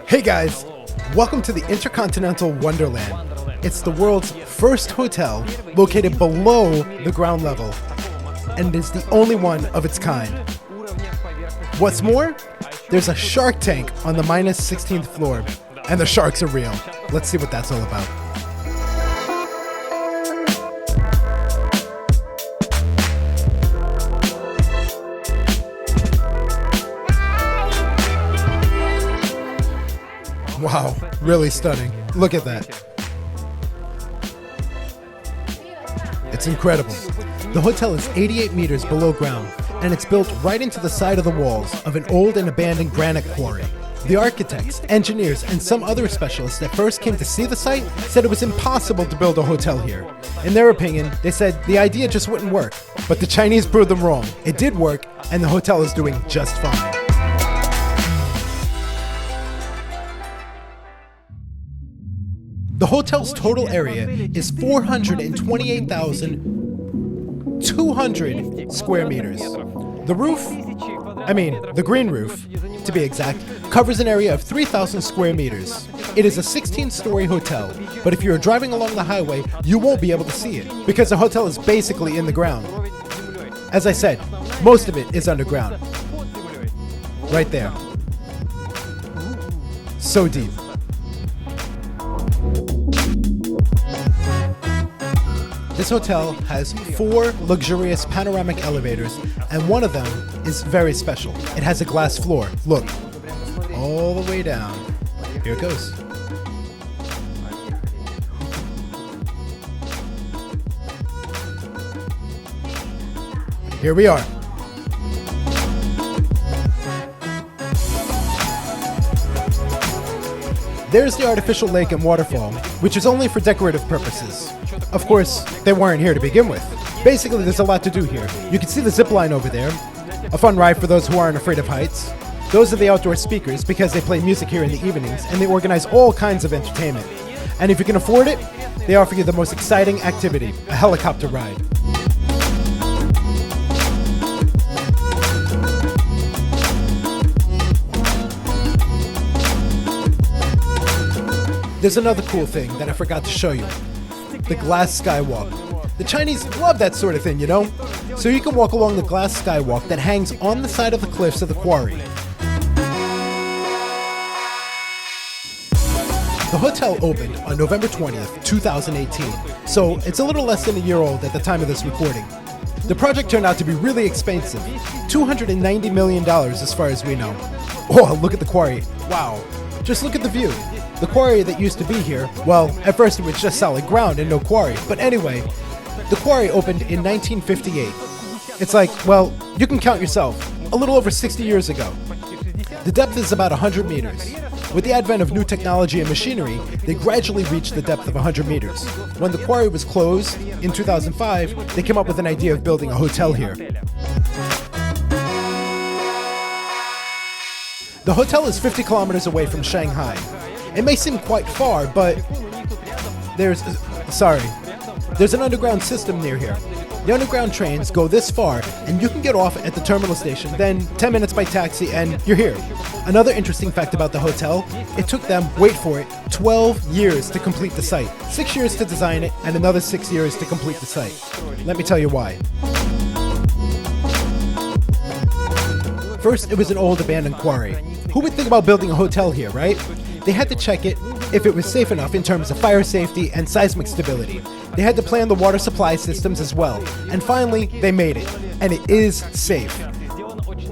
Hey guys, welcome to the InterContinental Wonderland. It's the world's first hotel located below the ground level, and is the only one of its kind. What's more, there's a shark tank on the minus 16th floor, and the sharks are real. Let's see what that's all about. Wow, really stunning. Look at that. It's incredible. The hotel is 88 meters below ground, and it's built right into the side of the walls of an old and abandoned granite quarry. The architects, engineers, and some other specialists that first came to see the site said it was impossible to build a hotel here. In their opinion, they said the idea just wouldn't work. But the Chinese proved them wrong. It did work, and the hotel is doing just fine. The hotel's total area is 428,200 square meters. The the green roof, to be exact, covers an area of 3,000 square meters. It is a 16-story hotel, but if you're driving along the highway, you won't be able to see it, because the hotel is basically in the ground. As I said, most of it is underground. Right there. So deep. This hotel has 4 luxurious panoramic elevators, and one of them is very special. It has a glass floor. Look, all the way down. Here it goes. Here we are. There's the artificial lake and waterfall, which is only for decorative purposes. Of course, they weren't here to begin with. Basically, there's a lot to do here. You can see the zip line over there, a fun ride for those who aren't afraid of heights. Those are the outdoor speakers because they play music here in the evenings, and they organize all kinds of entertainment. And if you can afford it, they offer you the most exciting activity, a helicopter ride. There's another cool thing that I forgot to show you. The glass skywalk. The Chinese love that sort of thing, you know? So you can walk along the glass skywalk that hangs on the side of the cliffs of the quarry. The hotel opened on November 20th, 2018, so it's a little less than a year old at the time of this recording. The project turned out to be really expensive, $290 million as far as we know. Oh, look at the quarry. Wow. Just look at the view. The quarry that used to be here, well, at first it was just solid ground and no quarry. But anyway, the quarry opened in 1958. It's like, well, you can count yourself, a little over 60 years ago. The depth is about 100 meters. With the advent of new technology and machinery, they gradually reached the depth of 100 meters. When the quarry was closed in 2005, they came up with an idea of building a hotel here. The hotel is 50 kilometers away from Shanghai. It may seem quite far, but there's an underground system near here. The underground trains go this far, and you can get off at the terminal station, then 10 minutes by taxi, and you're here. Another interesting fact about the hotel, it took them, wait for it, 12 years to complete the site. 6 years to design it, and another 6 years to complete the site. Let me tell you why. First, it was an old abandoned quarry. Who would think about building a hotel here, right? They had to check it if it was safe enough in terms of fire safety and seismic stability. They had to plan the water supply systems as well. And finally, they made it. And it is safe.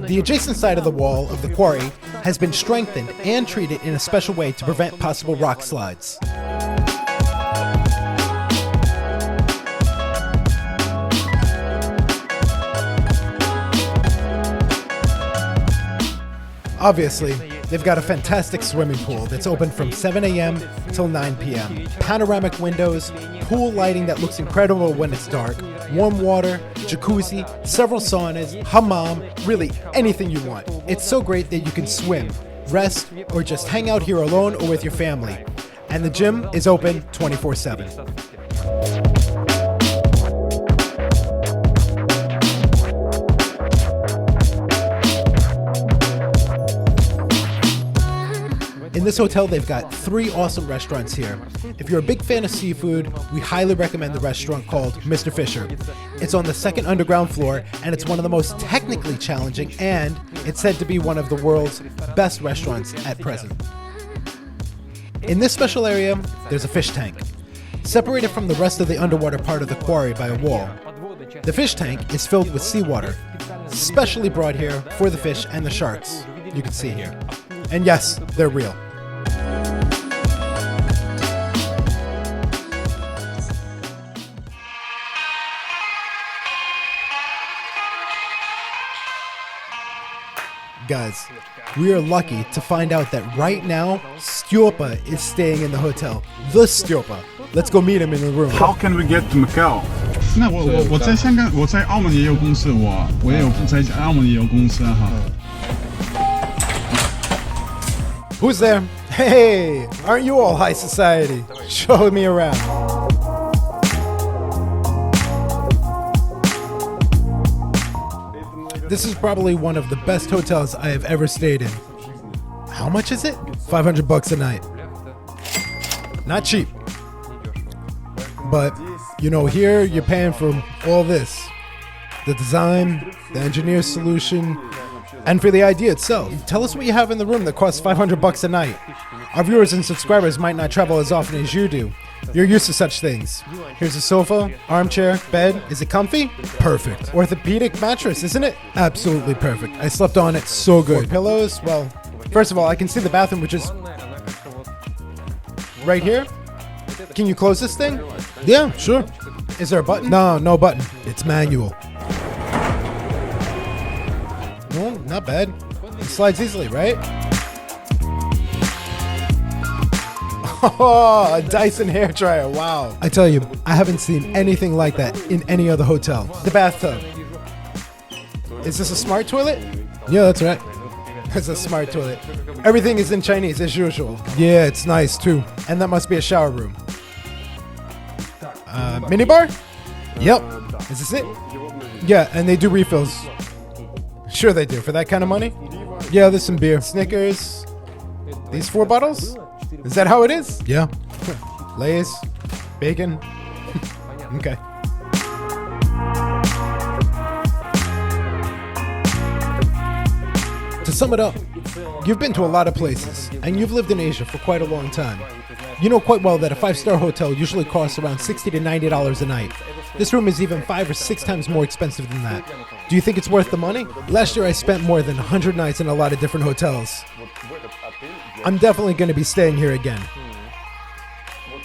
The adjacent side of the wall of the quarry has been strengthened and treated in a special way to prevent possible rock slides. Obviously, they've got a fantastic swimming pool that's open from 7 a.m. till 9 p.m. Panoramic windows, pool lighting that looks incredible when it's dark, warm water, jacuzzi, several saunas, hammam, really anything you want. It's so great that you can swim, rest, or just hang out here alone or with your family. And the gym is open 24/7. In this hotel, they've got 3 awesome restaurants here. If you're a big fan of seafood, we highly recommend the restaurant called Mr. Fisher. It's on the 2nd underground floor, and it's one of the most technically challenging, and it's said to be one of the world's best restaurants at present. In this special area, there's a fish tank, separated from the rest of the underwater part of the quarry by a wall. The fish tank is filled with seawater, specially brought here for the fish and the sharks, you can see here. And yes, they're real. Guys, we are lucky to find out that right now, Stjopa is staying in the hotel. The Stjopa. Let's go meet him in the room. How can we get to Macau? 那我在香港，我在澳门也有公司，我也有在澳门也有公司哈。Who's there? Hey, aren't you all high society? Show me around. This is probably one of the best hotels I have ever stayed in. How much is it? $500 a night. Not cheap. But, you know, here you're paying for all this. The design, the engineer's solution, and for the idea itself. Tell us what you have in the room that costs $500 a night. Our viewers and subscribers might not travel as often as you do. You're used to such things. Here's a sofa, armchair, bed. Is it comfy? Perfect. Orthopedic mattress, isn't it? Absolutely perfect. I slept on it so good. 4 pillows? Well, first of all, I can see the bathroom, which is right here. Can you close this thing? Yeah, sure. Is there a button? No button. It's manual. No, not bad. It slides easily, right? Oh, a Dyson hairdryer, wow. I tell you, I haven't seen anything like that in any other hotel. The bathtub. Is this a smart toilet? Yeah, that's right. It's a smart toilet. Everything is in Chinese as usual. Yeah, it's nice too. And that must be a shower room. Minibar? Yep. Is this it? Yeah, and they do refills. Sure they do. For that kind of money? Yeah, there's some beer. Snickers. These 4 bottles? Is that how it is? Yeah. Lay's. Bacon. Okay. To sum it up, you've been to a lot of places, and you've lived in Asia for quite a long time. You know quite well that a 5-star hotel usually costs around $60 to $90 a night. This room is even 5 or 6 times more expensive than that. Do you think it's worth the money? Last year I spent more than 100 nights in a lot of different hotels. I'm definitely going to be staying here again.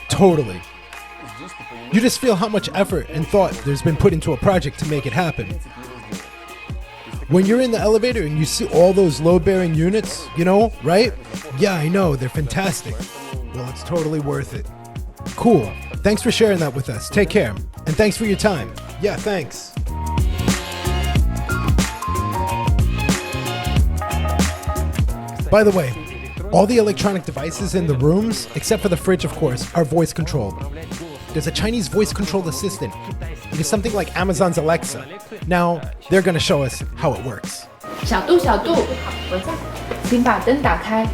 Totally. You just feel how much effort and thought there's been put into a project to make it happen. When you're in the elevator and you see all those load-bearing units, you know, right? Yeah, I know, they're fantastic. Well, it's totally worth it. Cool. Thanks for sharing that with us. Take care. And thanks for your time. Yeah, thanks. By the way, all the electronic devices in the rooms, except for the fridge, of course, are voice controlled. There's a Chinese voice controlled assistant. It is something like Amazon's Alexa. Now, they're going to show us how it works. 小度，请把灯打开。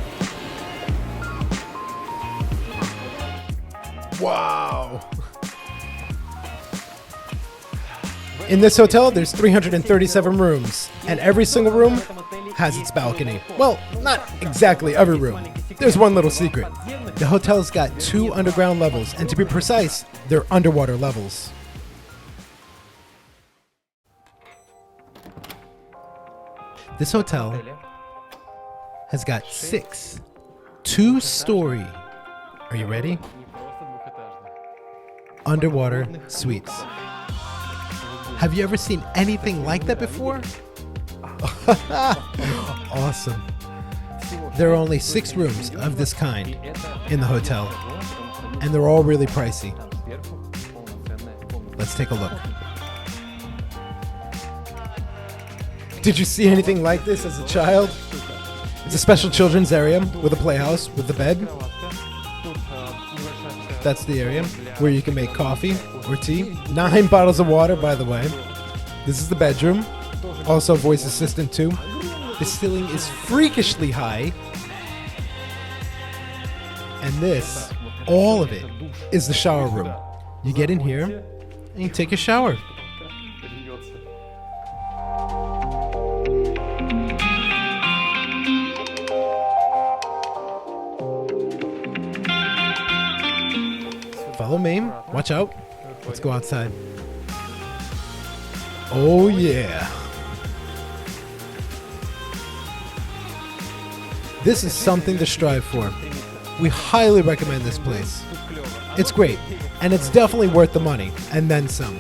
Wow. In this hotel, there's 337 rooms, and every single room has its balcony. Well, not exactly every room. There's one little secret. The hotel's got 2 underground levels, and to be precise, they're underwater levels. This hotel has got 6 2-story. Are you ready? Underwater suites. Have you ever seen anything like that before? Awesome. There are only 6 rooms of this kind in the hotel, and they're all really pricey. Let's take a look. Did you see anything like this as a child? It's a special children's area with a playhouse with a bed. That's the area where you can make coffee or tea. 9 bottles of water, by the way. This is the bedroom. Also voice assistant too. The ceiling is freakishly high. And this, all of it, is the shower room. You get in here and you take a shower. Follow me. Watch out. Let's go outside. Oh yeah. This is something to strive for. We highly recommend this place. It's great, and it's definitely worth the money, and then some.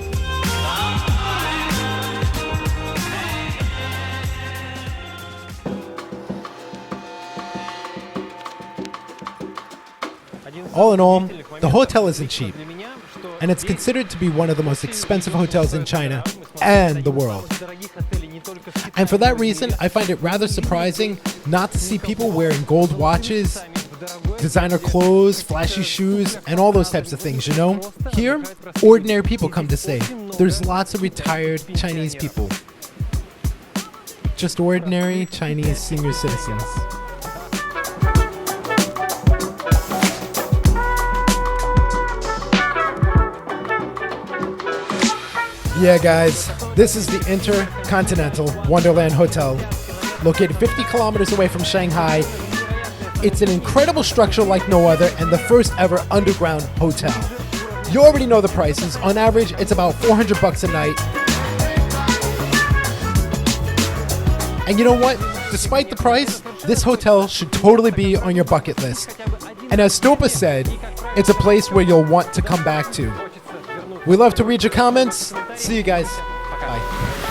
All in all, the hotel isn't cheap, and it's considered to be one of the most expensive hotels in China and the world. And for that reason, I find it rather surprising not to see people wearing gold watches, designer clothes, flashy shoes, and all those types of things, you know? Here, ordinary people come to stay. There's lots of retired Chinese people. Just ordinary Chinese senior citizens. Yeah, guys, this is the InterContinental Wonderland Hotel, located 50 kilometers away from Shanghai. It's an incredible structure like no other and the first ever underground hotel. You already know the prices. On average, it's about $400 a night. And you know what? Despite the price, this hotel should totally be on your bucket list. And as Stupa said, it's a place where you'll want to come back to. We love to read your comments. See you guys. Bye.